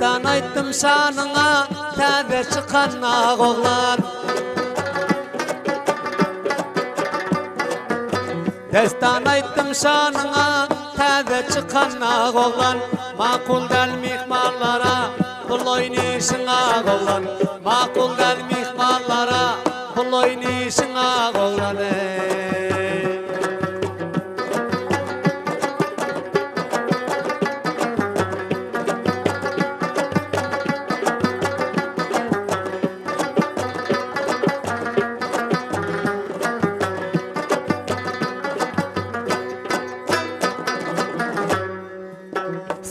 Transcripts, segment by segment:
Destan ayttım şanına, täze çıkan ak oğlan. Destan ayttım şanına, täze çıkan ak oğlan. Makul del mihmallara, pul oynayışın ak oğlan. Makul del mihmallara, pul oynayışın ak oğlan.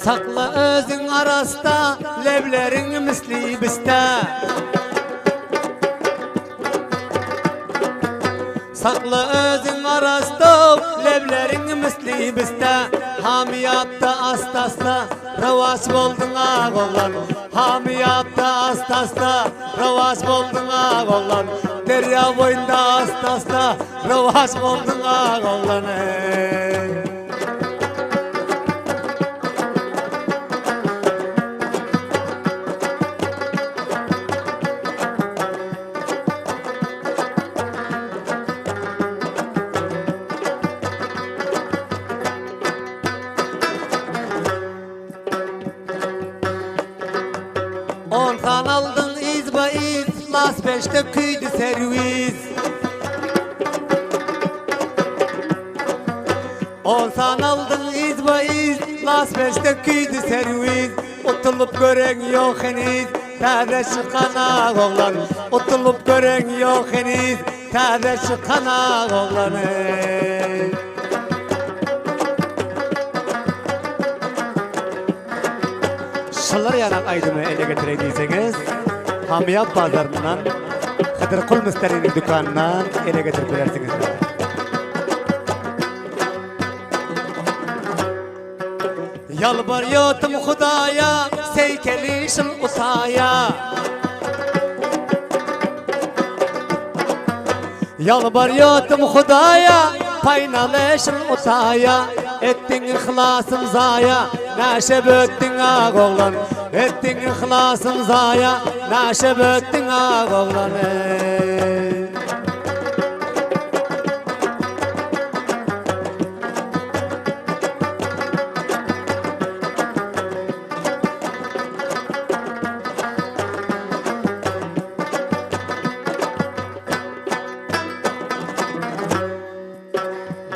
Sakla özün arasta, levlerin misli biste. Sakla özün arasta, levlerin misli biste. Hamiyatta astasla, ravaş boldun ak oğlan. Hamiyatta astasla, ravaş boldun ak oğlan. Derya boyunda astasla, ravaş boldun ak oğlan. Ondan aldın izba iz, Las 5'te küydü servis. Ondan aldın izba iz, Las 5'te küydü servis. Otulup gören yok heniz, täze çıkan ak oğlan. Otulup gören yok heniz, täze çıkan ak oğlan. Şallar yanak aydımı ele getireydiyseniz, Hamiyat pazarından, Hıdır Kul Müsterinin dükkanından ele getirip bilersiniz. Yalvarıyordum Hudaya, seykelişim usaya. Yalvarıyordum Hudaya, paynalışım usaya. Ettin ihlasım zaya, naşeb öttün ak oğlan. Ettin ihlasım zaya, naşeb öttün ak oğlan.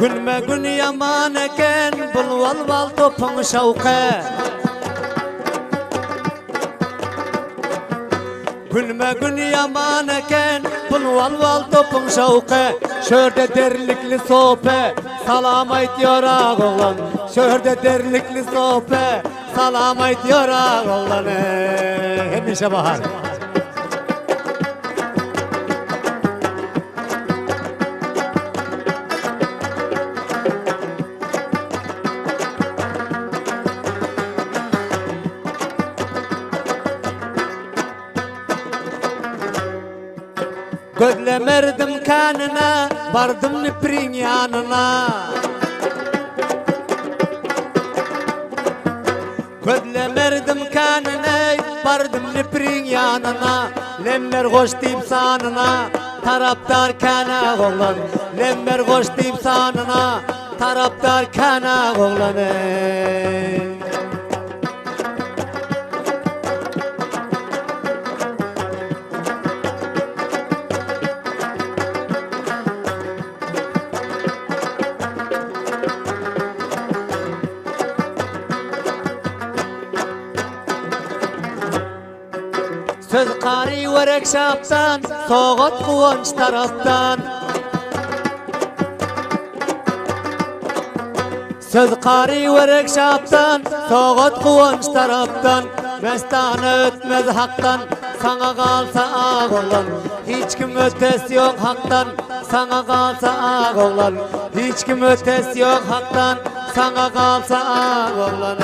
Günme gün yaman eken, bul val val topun şavke. Günme gün yaman eken, bul val val topun şavke. Şörde derlikli sope, salam aytıyor ak oğlan. Şörde derlikli sope, salam aytıyor ak oğlan. Hemşe bahar. Gözlemerdim kanına, vardım niprin yanına. Gözlemerdim kanına, vardım niprin yanına. Lemmer hoş deyip sanına, taraftar kana oğlan. Lemmer hoş deyip sanına, taraftar kana oğlan. Söz qari verek şaptan, soğut kuvonç taraftan. Söz qari verek şaptan, soğut kuvonç taraftan. Mestana ötmez haktan, sana kalsa ak oğlan. Hiç kim ötesi yok haktan, sana kalsa ak oğlan. Hiç kim ötesi yok haktan, sana kalsa ak oğlan.